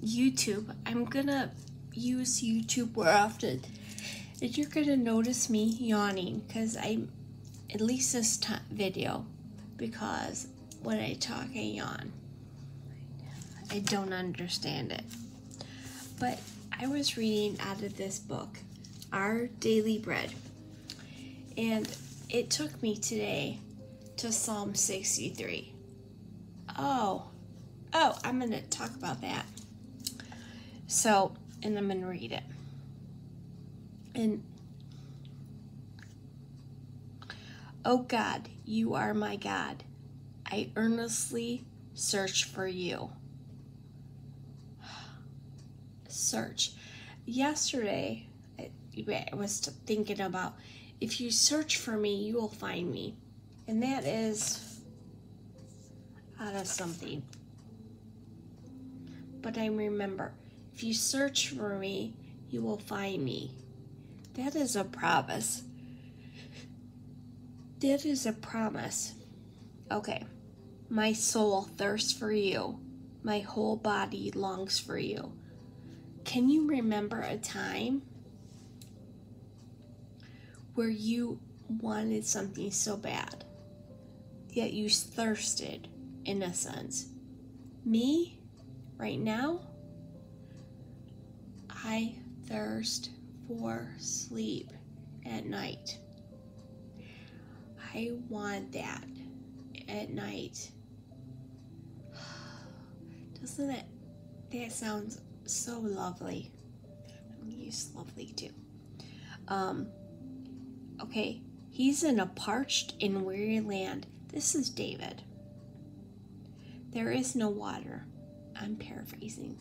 YouTube. I'm gonna use YouTube more often. And you're gonna notice me yawning because at least this video, because when I talk I yawn. I don't understand it. But I was reading out of this book, Our Daily Bread. And it took me today to Psalm 63. Oh, I'm going to talk about that. So, and I'm going to read it. And, oh God, you are my God. I earnestly search for you. Search. Yesterday, I was thinking about, if you search for me, you will find me. And that is out of something. But I remember, if you search for me, you will find me. That is a promise. That is a promise. Okay. My soul thirsts for you. My whole body longs for you. Can you remember a time where you wanted something so bad, yet you thirsted, in a sense? Me, right now, I thirst for sleep at night. I want that at night. Doesn't that sounds so lovely? I'm gonna use lovely too. Okay, he's in a parched and weary land. This is David. There is no water. I'm paraphrasing.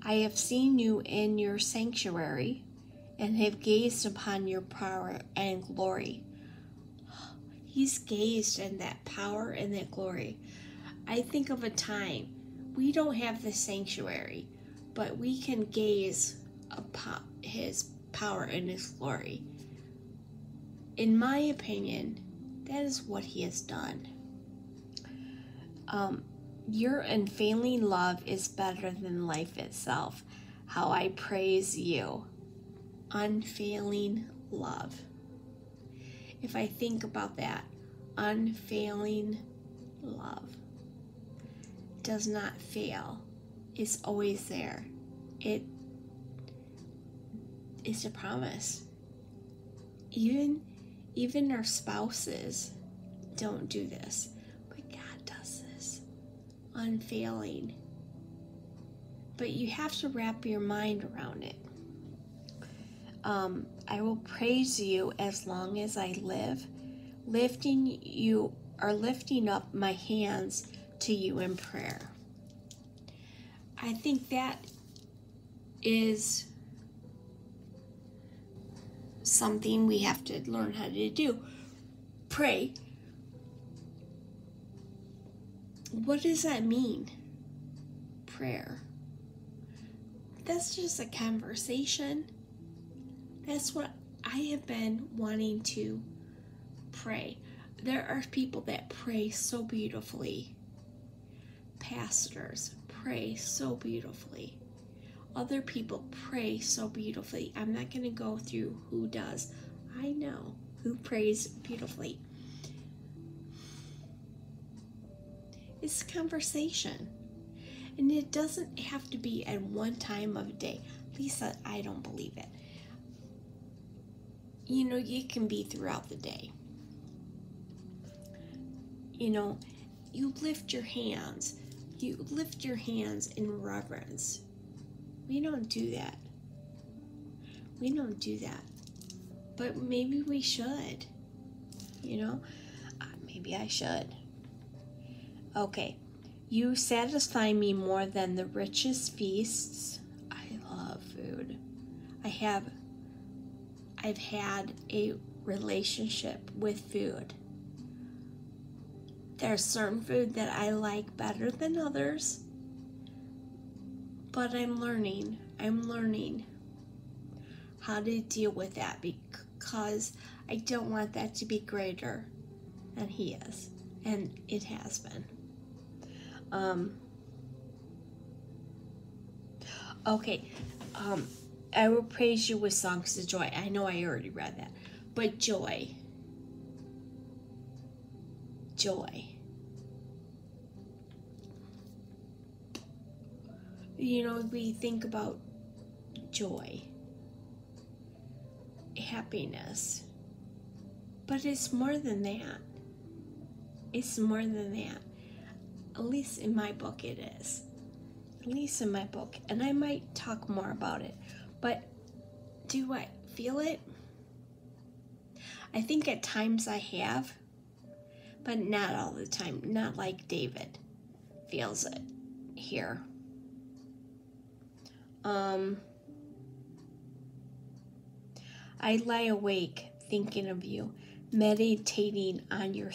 I have seen you in your sanctuary and have gazed upon your power and glory. He's gazed in that power and that glory. I think of a time we don't have the sanctuary, but we can gaze upon his power and his glory. In my opinion, that is what he has done. Your unfailing love is better than life itself. How I praise you. Unfailing love. If I think about that, unfailing love does not fail. It's always there. It is a promise. Even our spouses don't do this, but God does this. Unfailing. But you have to wrap your mind around it. I will praise you as long as I live, lifting up my hands to you in prayer. I think that is something we have to learn how to do. Pray. What does that mean? Prayer. That's just a conversation. That's what I have been wanting to pray. There are people that pray so beautifully. Pastors pray so beautifully. Other people pray so beautifully. I'm not going to go through who does. I know who prays beautifully. It's a conversation. And it doesn't have to be at one time of day. Lisa, I don't believe it. You know, you can be throughout the day. You know, you lift your hands. You lift your hands in reverence. We don't do that. We don't do that. But maybe we should. You know, maybe I should. Okay. You satisfy me more than the richest feasts. I love food. I've had a relationship with food. There's certain food that I like better than others, but I'm learning how to deal with that because I don't want that to be greater than he is, and it has been. Okay. I will praise you with songs of joy. I know I already read that. But joy. Joy. You know, we think about joy, happiness, but it's more than that. It's more than that. At least in my book it is. At least in my book. And I might talk more about it. But do I feel it? I think at times I have, but not all the time. Not like David feels it here. I lie awake thinking of you, meditating on you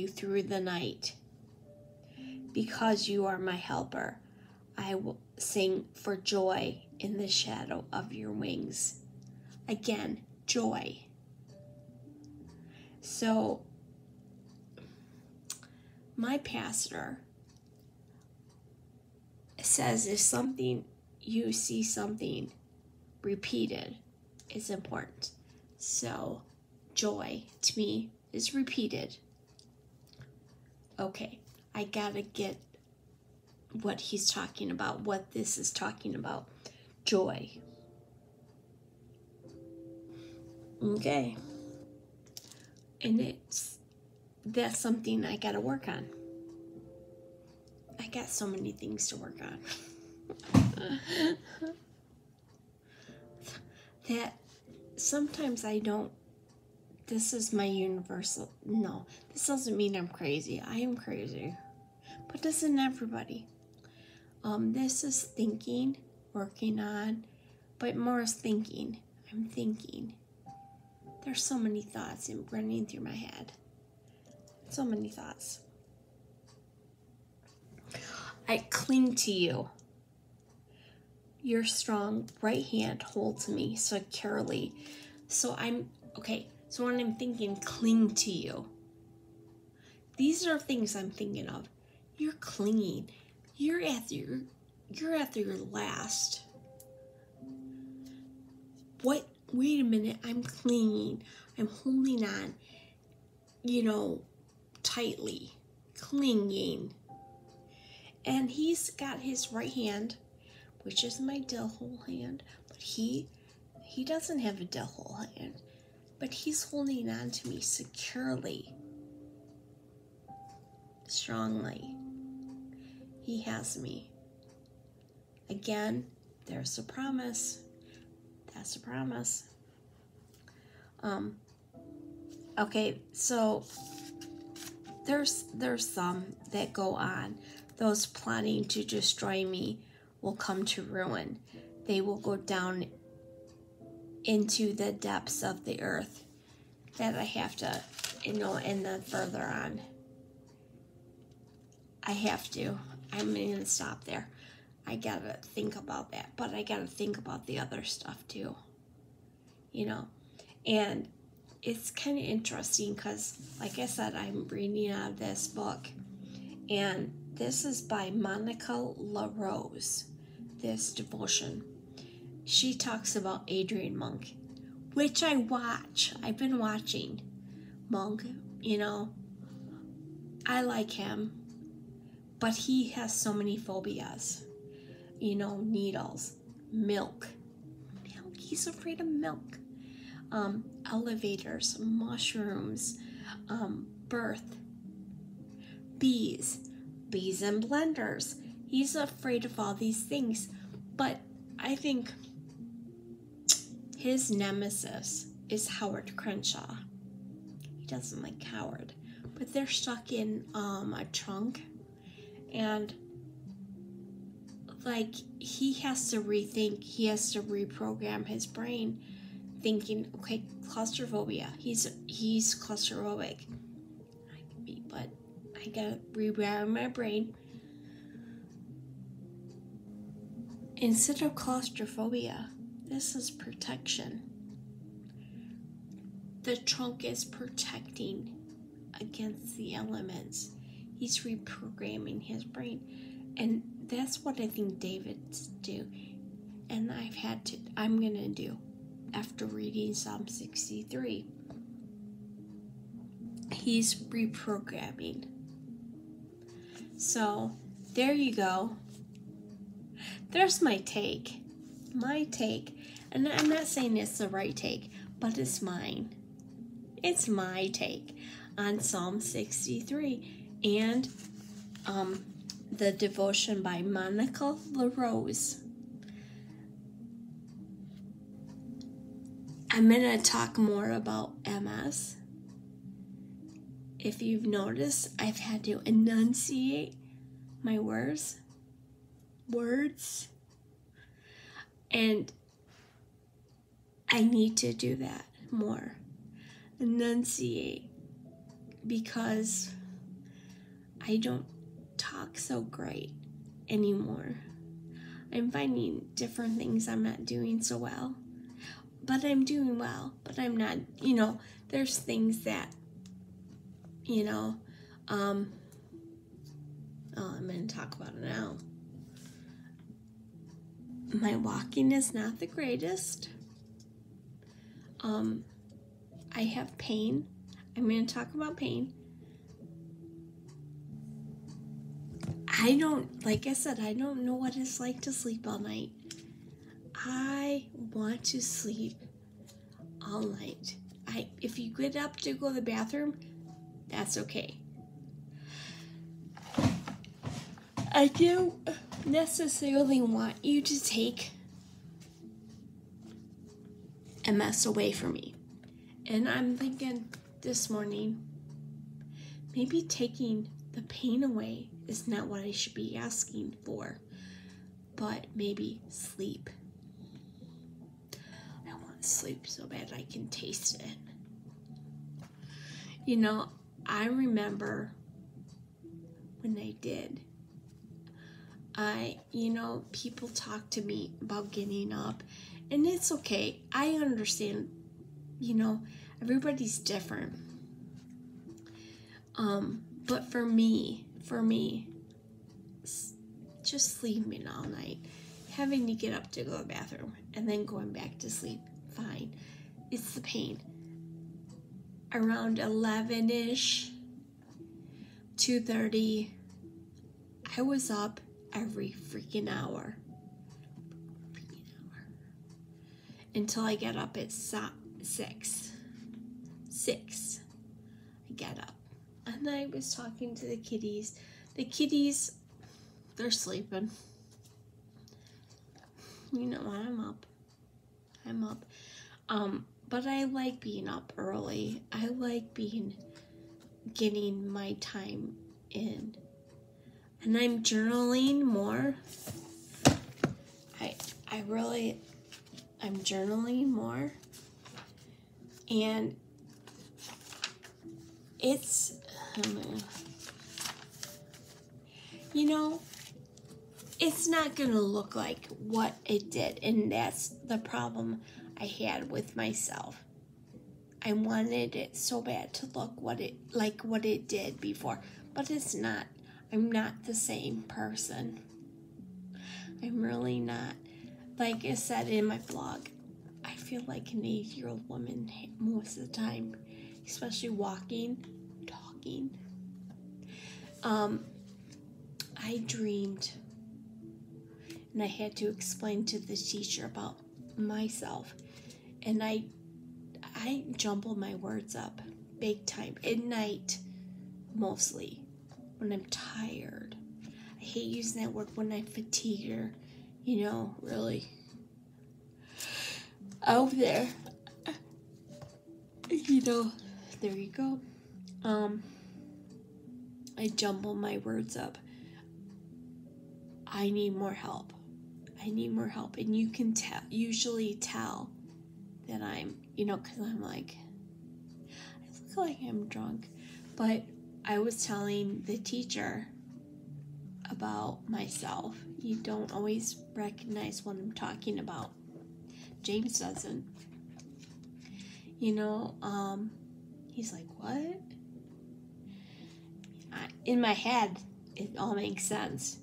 through the night. Because you are my helper, I will sing for joy in the shadow of your wings. Again, joy. So, my pastor says if you see something repeated, it's important. So, joy to me is repeated. Okay, I gotta get what he's talking about, what this is talking about. Joy. Okay. And that's something I gotta work on. I got so many things to work on. That sometimes I don't, this is my universal, no, this doesn't mean I'm crazy. I am crazy. But this isn't everybody. This is thinking, working on, but more is thinking. I'm thinking. There's so many thoughts running through my head. So many thoughts. I cling to you. Your strong right hand holds me securely. So so when I'm thinking, cling to you. These are things I'm thinking of. You're clinging. You're at your last. What? Wait a minute. I'm clinging. I'm holding on, tightly. Clinging. And he's got his right hand, which is my dill hole hand, but he doesn't have a dill hole hand, but he's holding on to me securely, strongly. He has me. Again, there's a promise. That's a promise. Okay, so there's some that go on. Those plotting to destroy me will come to ruin. They will go down into the depths of the earth. That I have to, and then further on. I have to. I'm going to stop there. I got to think about that. But I got to think about the other stuff too. And it's kind of interesting because, like I said, I'm reading out of this book. And this is by Monica LaRose, this devotion. She talks about Adrian Monk, which I watch. I've been watching Monk, I like him, but he has so many phobias. Needles, milk. He's afraid of milk. Elevators, mushrooms, birth, bees and blenders. He's afraid of all these things, but I think his nemesis is Howard Crenshaw. He doesn't like Howard, but they're stuck in a trunk, and he has to rethink. He has to reprogram his brain, thinking, okay, claustrophobia. He's claustrophobic. But I gotta rewire my brain. Instead of claustrophobia, this is protection. The trunk is protecting against the elements. He's reprogramming his brain. And that's what I think David's do. And I'm going to do after reading Psalm 63. He's reprogramming. So, there you go. There's my take. My take. And I'm not saying it's the right take, but it's mine. It's my take on Psalm 63 and the devotion by Monica LaRose. I'm going to talk more about MS. If you've noticed, I've had to enunciate my words. And I need to do that more. Enunciate. Because I don't talk so great anymore. I'm finding different things I'm not doing so well. But I'm doing well. But I'm not, there's things that, I'm going to talk about it now. My walking is not the greatest. I have pain. I'm going to talk about pain. Like I said, I don't know what it's like to sleep all night. I want to sleep all night. If you get up to go to the bathroom, that's okay. I don't necessarily want you to take MS away from me. And I'm thinking this morning, maybe taking the pain away is not what I should be asking for, but maybe sleep. I want sleep so bad I can taste it. I remember when I did. People talk to me about getting up, and it's okay. I understand, everybody's different. But for me, just sleeping all night, having to get up to go to the bathroom, and then going back to sleep, fine. It's the pain. Around 11-ish, 2:30, I was up every freaking hour. Until I get up at 6. I get up. And I was talking to the kitties. The kitties, they're sleeping. I'm up. But I like being up early. I like getting my time in. And I'm journaling more. I'm journaling more. And it's, it's not going to look like what it did. And that's the problem I had with myself. I wanted it so bad to look like what it did before. But it's not. I'm not the same person. I'm really not. Like I said in my blog, I feel like an 8-year-old woman most of the time, especially walking, talking. I dreamed, and I had to explain to the teacher about myself, and I jumble my words up big time at night, mostly when I'm tired. I hate using that word when I'm fatigued or, really out there. There you go. I jumble my words up. I need more help. And you can usually tell that I'm, because I'm like, I look like I'm drunk. But I was telling the teacher about myself. You don't always recognize what I'm talking about. James doesn't. He's like, what? In my head, it all makes sense.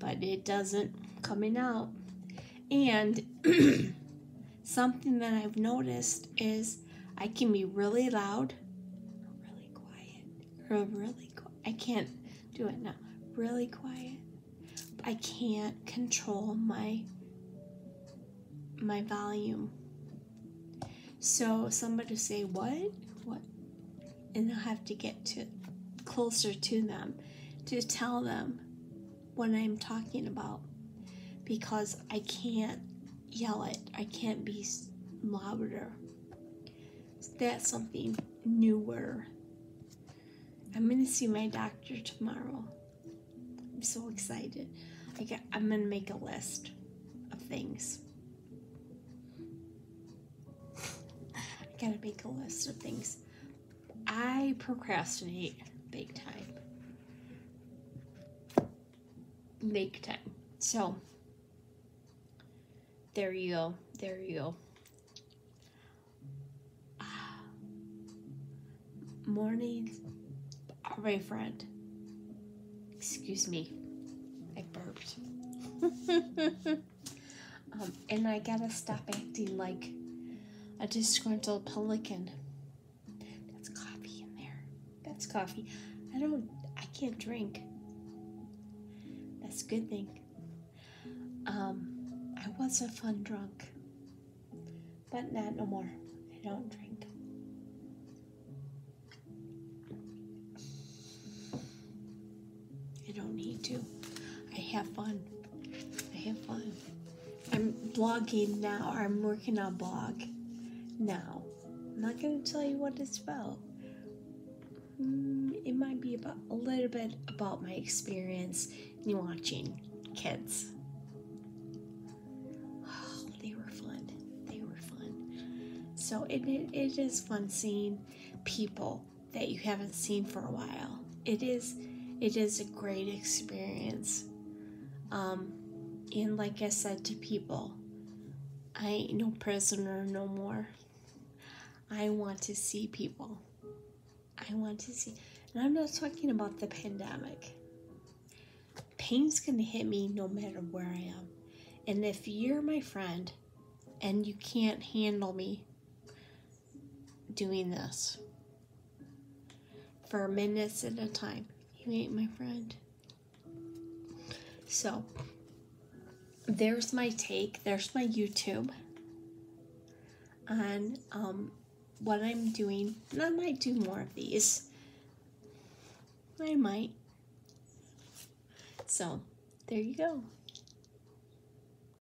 but it doesn't coming out. And something that I've noticed is I can be really loud, really quiet, or really quiet. I can't do it now. Really quiet. I can't control my volume. So somebody say, what? And I have to get closer to them to tell them what I'm talking about, because I can't yell it. I can't be louder. That's something newer. I'm going to see my doctor tomorrow. I'm so excited. I'm going to make a list of things. I got to make a list of things. I procrastinate big time. Big time. So, there you go. There you go. Morning, my friend. Excuse me. I burped. And I gotta stop acting like a disgruntled pelican. That's coffee in there. That's coffee. I can't drink. That's a good thing. I was a fun drunk, but not no more. I don't drink. I don't need to. I have fun. I'm blogging now. I'm working on a blog now. I'm not going to tell you what it's about. It might be about a little bit about my experience in watching kids. Oh, they were fun. So it is fun seeing people that you haven't seen for a while. It is a great experience. And like I said to people, I ain't no prisoner no more. I want to see people. And I'm not talking about the pandemic. Pain's gonna hit me no matter where I am. And if you're my friend and you can't handle me doing this for minutes at a time, you ain't my friend. So, there's my take. There's my YouTube on what I'm doing. And I might do more of these. I might. So, there you go.